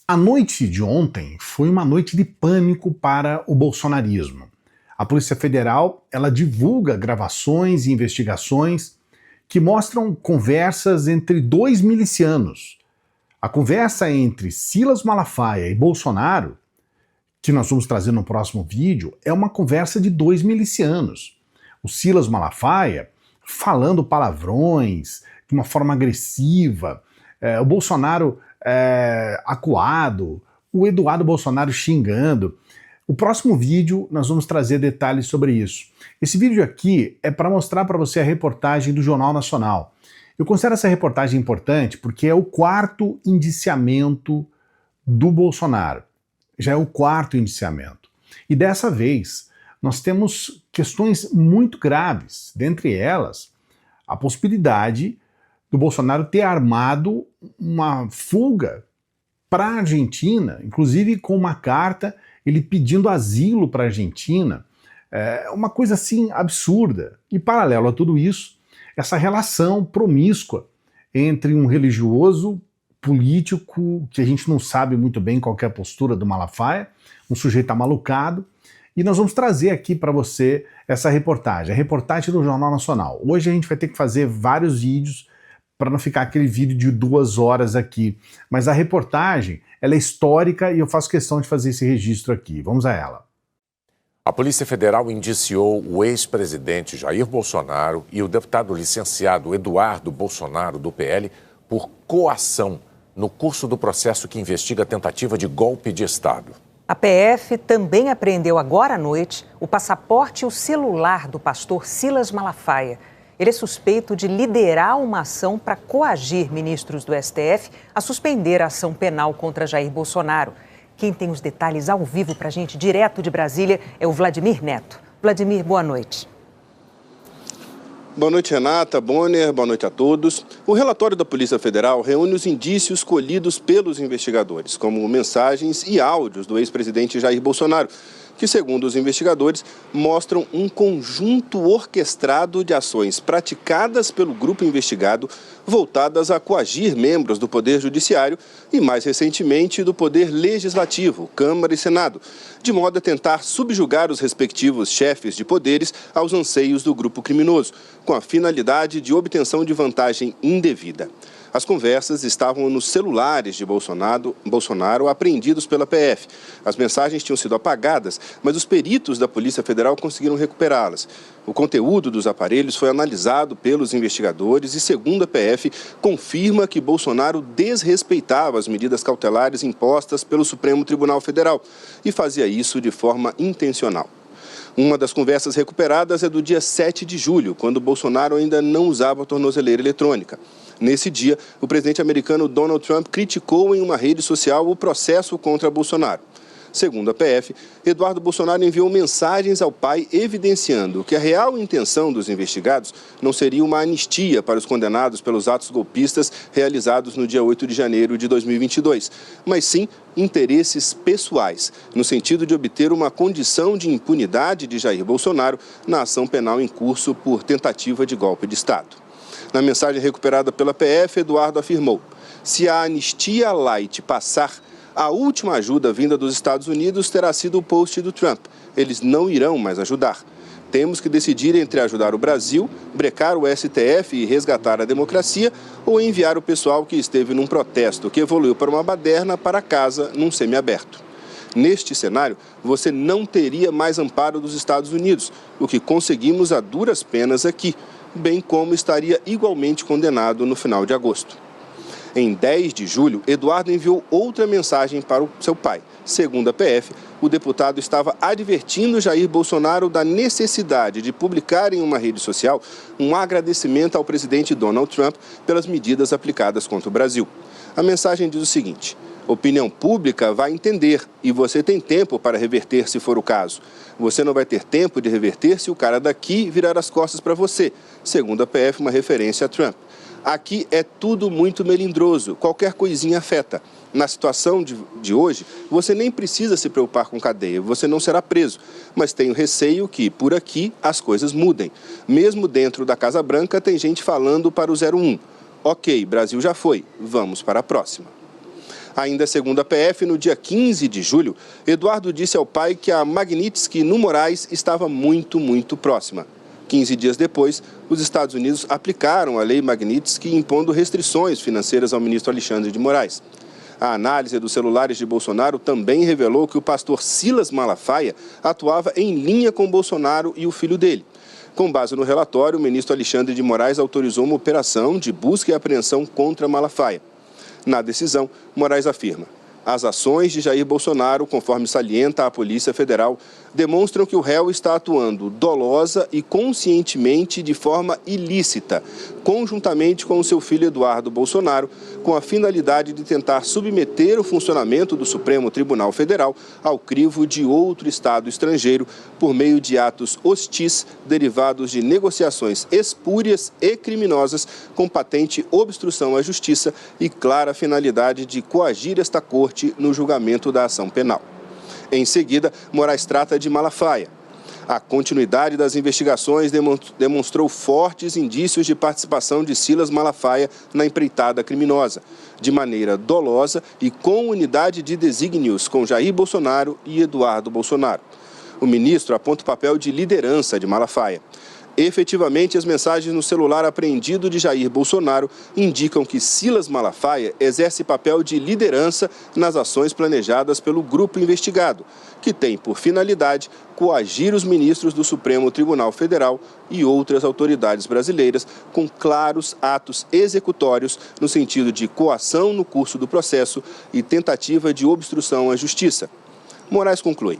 A noite de ontem foi uma noite de pânico para o bolsonarismo. A Polícia Federal, ela divulga gravações e investigações que mostram conversas entre dois milicianos. A conversa entre Silas Malafaia e Bolsonaro, que nós vamos trazer no próximo vídeo, é uma conversa de dois milicianos. O Silas Malafaia falando palavrões de uma forma agressiva, o Bolsonaro acuado, o Eduardo Bolsonaro xingando. O próximo vídeo nós vamos trazer detalhes sobre isso. Esse vídeo aqui é para mostrar para você a reportagem do Jornal Nacional. Eu considero essa reportagem importante porque é o quarto indiciamento do Bolsonaro. Já é o quarto indiciamento. E dessa vez nós temos questões muito graves, dentre elas a possibilidade do Bolsonaro ter armado uma fuga para a Argentina, inclusive com uma carta, ele pedindo asilo para a Argentina. É uma coisa assim absurda. E paralelo a tudo isso, essa relação promíscua entre um religioso político, que a gente não sabe muito bem qual que é a postura do Malafaia, um sujeito amalucado, e nós vamos trazer aqui para você essa reportagem, a reportagem do Jornal Nacional. Hoje a gente vai ter que fazer vários vídeos para não ficar aquele vídeo de 2 horas aqui. Mas a reportagem, ela é histórica e eu faço questão de fazer esse registro aqui. Vamos a ela. A Polícia Federal indiciou o ex-presidente Jair Bolsonaro e o deputado licenciado Eduardo Bolsonaro, do PL, por coação no curso do processo que investiga a tentativa de golpe de Estado. A PF também apreendeu agora à noite o passaporte e o celular do pastor Silas Malafaia. Ele é suspeito de liderar uma ação para coagir ministros do STF a suspender a ação penal contra Jair Bolsonaro. Quem tem os detalhes ao vivo para a gente, direto de Brasília, é o Vladimir Neto. Vladimir, boa noite. Boa noite, Renata, Bonner, boa noite a todos. O relatório da Polícia Federal reúne os indícios colhidos pelos investigadores, como mensagens e áudios do ex-presidente Jair Bolsonaro, que, segundo os investigadores, mostram um conjunto orquestrado de ações praticadas pelo grupo investigado voltadas a coagir membros do Poder Judiciário e, mais recentemente, do Poder Legislativo, Câmara e Senado, de modo a tentar subjugar os respectivos chefes de poderes aos anseios do grupo criminoso, com a finalidade de obtenção de vantagem indevida. As conversas estavam nos celulares de Bolsonaro apreendidos pela PF. As mensagens tinham sido apagadas, mas os peritos da Polícia Federal conseguiram recuperá-las. O conteúdo dos aparelhos foi analisado pelos investigadores e, segundo a PF, confirma que Bolsonaro desrespeitava as medidas cautelares impostas pelo Supremo Tribunal Federal e fazia isso de forma intencional. Uma das conversas recuperadas é do dia 7 de julho, quando Bolsonaro ainda não usava a tornozeleira eletrônica. Nesse dia, o presidente americano Donald Trump criticou em uma rede social o processo contra Bolsonaro. Segundo a PF, Eduardo Bolsonaro enviou mensagens ao pai evidenciando que a real intenção dos investigados não seria uma anistia para os condenados pelos atos golpistas realizados no dia 8 de janeiro de 2022, mas sim interesses pessoais, no sentido de obter uma condição de impunidade de Jair Bolsonaro na ação penal em curso por tentativa de golpe de Estado. Na mensagem recuperada pela PF, Eduardo afirmou: se a anistia light passar, a última ajuda vinda dos Estados Unidos terá sido o post do Trump. Eles não irão mais ajudar. Temos que decidir entre ajudar o Brasil, brecar o STF e resgatar a democracia, ou enviar o pessoal que esteve num protesto que evoluiu para uma baderna para casa num semiaberto. Neste cenário, você não teria mais amparo dos Estados Unidos, o que conseguimos a duras penas aqui, bem como estaria igualmente condenado no final de agosto. Em 10 de julho, Eduardo enviou outra mensagem para o seu pai. Segundo a PF, o deputado estava advertindo Jair Bolsonaro da necessidade de publicar em uma rede social um agradecimento ao presidente Donald Trump pelas medidas aplicadas contra o Brasil. A mensagem diz o seguinte: opinião pública vai entender e você tem tempo para reverter se for o caso. Você não vai ter tempo de reverter se o cara daqui virar as costas para você. Segundo a PF, uma referência a Trump. Aqui é tudo muito melindroso, qualquer coisinha afeta. Na situação de hoje, você nem precisa se preocupar com cadeia, você não será preso. Mas tenho receio que, por aqui, as coisas mudem. Mesmo dentro da Casa Branca, tem gente falando para o 01. Ok, Brasil já foi, vamos para a próxima. Ainda segundo a PF, no dia 15 de julho, Eduardo disse ao pai que a Magnitsky no Moraes estava muito próxima. 15 dias depois, os Estados Unidos aplicaram a lei Magnitsky impondo restrições financeiras ao ministro Alexandre de Moraes. A análise dos celulares de Bolsonaro também revelou que o pastor Silas Malafaia atuava em linha com Bolsonaro e o filho dele. Com base no relatório, o ministro Alexandre de Moraes autorizou uma operação de busca e apreensão contra Malafaia. Na decisão, Moraes afirma: as ações de Jair Bolsonaro, conforme salienta a Polícia Federal, demonstram que o réu está atuando dolosa e conscientemente de forma ilícita, conjuntamente com o seu filho Eduardo Bolsonaro, com a finalidade de tentar submeter o funcionamento do Supremo Tribunal Federal ao crivo de outro Estado estrangeiro por meio de atos hostis derivados de negociações espúrias e criminosas com patente obstrução à justiça e clara finalidade de coagir esta corte no julgamento da ação penal. Em seguida, Moraes trata de Malafaia. A continuidade das investigações demonstrou fortes indícios de participação de Silas Malafaia na empreitada criminosa, de maneira dolosa e com unidade de desígnios com Jair Bolsonaro e Eduardo Bolsonaro. O ministro aponta o papel de liderança de Malafaia. Efetivamente, as mensagens no celular apreendido de Jair Bolsonaro indicam que Silas Malafaia exerce papel de liderança nas ações planejadas pelo grupo investigado, que tem por finalidade coagir os ministros do Supremo Tribunal Federal e outras autoridades brasileiras com claros atos executórios no sentido de coação no curso do processo e tentativa de obstrução à justiça. Moraes conclui: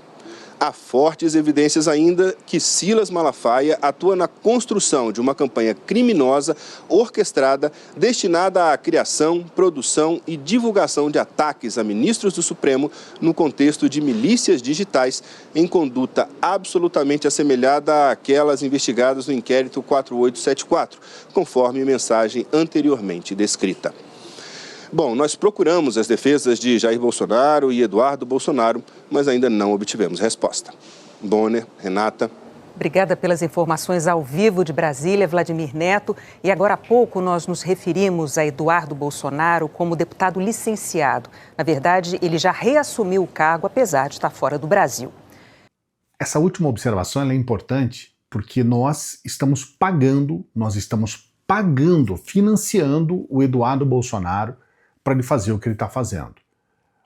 há fortes evidências ainda que Silas Malafaia atua na construção de uma campanha criminosa orquestrada destinada à criação, produção e divulgação de ataques a ministros do Supremo no contexto de milícias digitais em conduta absolutamente assemelhada àquelas investigadas no inquérito 4874, conforme mensagem anteriormente descrita. Bom, nós procuramos as defesas de Jair Bolsonaro e Eduardo Bolsonaro, mas ainda não obtivemos resposta. Bonner, Renata. Obrigada pelas informações ao vivo de Brasília, Vladimir Neto. E agora há pouco nós nos referimos a Eduardo Bolsonaro como deputado licenciado. Na verdade, ele já reassumiu o cargo, apesar de estar fora do Brasil. Essa última observação é importante porque nós estamos financiando o Eduardo Bolsonaro para ele fazer o que ele está fazendo.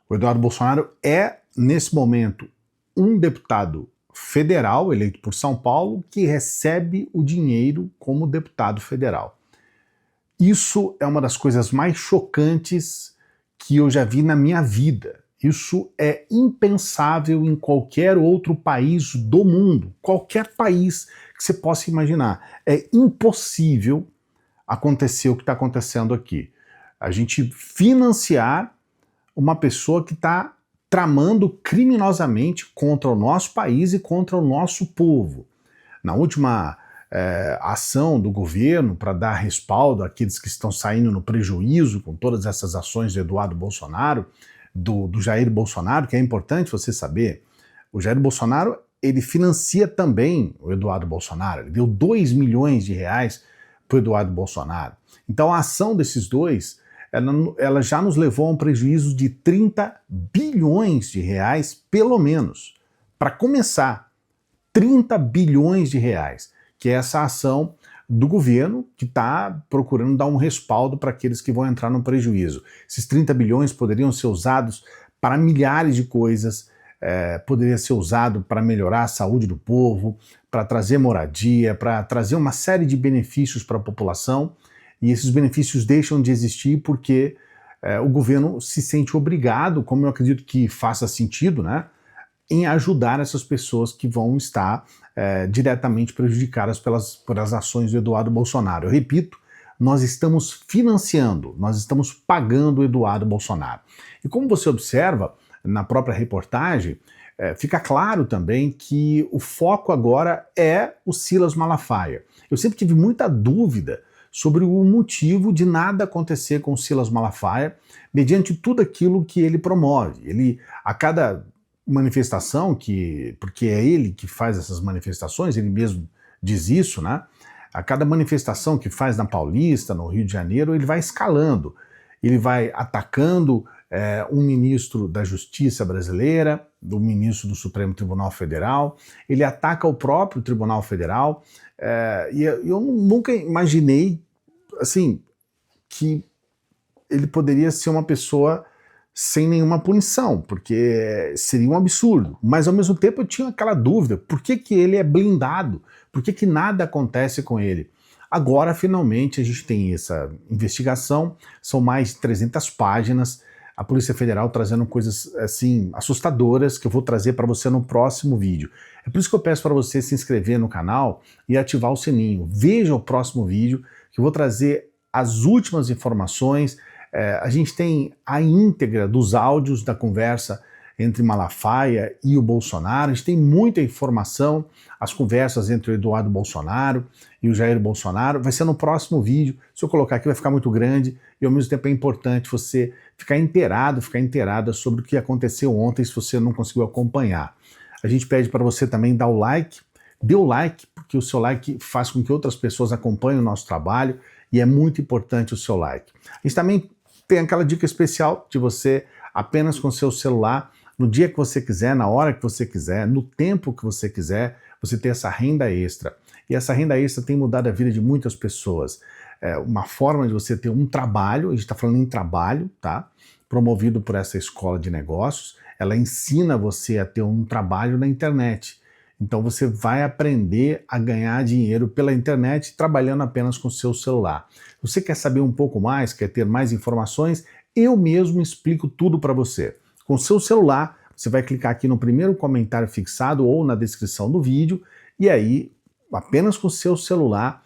O Eduardo Bolsonaro é, nesse momento, um deputado federal eleito por São Paulo que recebe o dinheiro como deputado federal. Isso é uma das coisas mais chocantes que eu já vi na minha vida. Isso é impensável em qualquer outro país do mundo, qualquer país que você possa imaginar. É impossível acontecer o que está acontecendo aqui. A gente financiar uma pessoa que está tramando criminosamente contra o nosso país e contra o nosso povo. Na última ação do governo para dar respaldo àqueles que estão saindo no prejuízo com todas essas ações de Eduardo Bolsonaro, do Jair Bolsonaro, que é importante você saber, o Jair Bolsonaro ele financia também o Eduardo Bolsonaro, ele deu 2 milhões de reais para o Eduardo Bolsonaro. Então a ação desses dois ela já nos levou a um prejuízo de 30 bilhões de reais, pelo menos. Para começar, 30 bilhões de reais, que é essa ação do governo que está procurando dar um respaldo para aqueles que vão entrar no prejuízo. Esses 30 bilhões poderiam ser usados para milhares de coisas, poderia ser usado para melhorar a saúde do povo, para trazer moradia, para trazer uma série de benefícios para a população. E esses benefícios deixam de existir porque o governo se sente obrigado, como eu acredito que faça sentido, né, em ajudar essas pessoas que vão estar diretamente prejudicadas pelas ações do Eduardo Bolsonaro. Eu repito, nós estamos financiando, nós estamos pagando o Eduardo Bolsonaro. E como você observa na própria reportagem, fica claro também que o foco agora é o Silas Malafaia. Eu sempre tive muita dúvida sobre o motivo de nada acontecer com o Silas Malafaia, mediante tudo aquilo que ele promove. Ele, a cada manifestação, porque é ele que faz essas manifestações, ele mesmo diz isso, né? A cada manifestação que faz na Paulista, no Rio de Janeiro, ele vai escalando, ele vai atacando um ministro da Justiça brasileira, do ministro do Supremo Tribunal Federal, ele ataca o próprio Tribunal Federal, e eu nunca imaginei, assim, que ele poderia ser uma pessoa sem nenhuma punição, porque seria um absurdo. Mas, ao mesmo tempo, eu tinha aquela dúvida, por que ele é blindado? Por que nada acontece com ele? Agora, finalmente, a gente tem essa investigação, são mais de 300 páginas, a Polícia Federal trazendo coisas, assim, assustadoras, que eu vou trazer para você no próximo vídeo. É por isso que eu peço para você se inscrever no canal e ativar o sininho. Veja o próximo vídeo, que eu vou trazer as últimas informações. A gente tem a íntegra dos áudios da conversa entre Malafaia e o Bolsonaro, a gente tem muita informação, as conversas entre o Eduardo Bolsonaro e o Jair Bolsonaro, vai ser no próximo vídeo, se eu colocar aqui vai ficar muito grande, e ao mesmo tempo é importante você ficar inteirada sobre o que aconteceu ontem, se você não conseguiu acompanhar. A gente pede para você também dar o like, dê o like, porque o seu like faz com que outras pessoas acompanhem o nosso trabalho, e é muito importante o seu like. A gente também tem aquela dica especial de você, apenas com seu celular, no dia que você quiser, na hora que você quiser, no tempo que você quiser, você ter essa renda extra. E essa renda extra tem mudado a vida de muitas pessoas. É uma forma de você ter um trabalho, a gente está falando em trabalho, tá? Promovido por essa escola de negócios, ela ensina você a ter um trabalho na internet. Então você vai aprender a ganhar dinheiro pela internet trabalhando apenas com o seu celular. Se você quer saber um pouco mais, quer ter mais informações, eu mesmo explico tudo para você. Com o seu celular, você vai clicar aqui no primeiro comentário fixado ou na descrição do vídeo, e aí, apenas com o seu celular,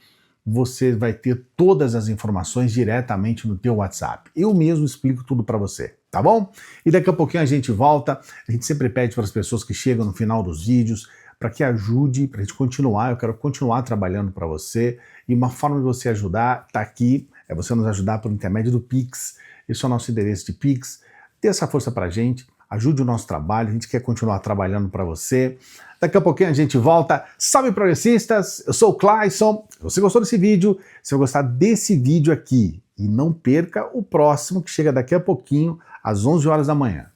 você vai ter todas as informações diretamente no teu WhatsApp. Eu mesmo explico tudo para você, tá bom? E daqui a pouquinho a gente volta. A gente sempre pede para as pessoas que chegam no final dos vídeos para que ajude, para a gente continuar. Eu quero continuar trabalhando para você. E uma forma de você ajudar está aqui, é você nos ajudar por intermédio do Pix. Esse é o nosso endereço de Pix. Dê essa força para a gente, ajude o nosso trabalho, a gente quer continuar trabalhando para você. Daqui a pouquinho a gente volta. Salve progressistas, eu sou o Clayson. Se você gostou desse vídeo, se você gostar desse vídeo aqui, e não perca o próximo que chega daqui a pouquinho, às 11 horas da manhã.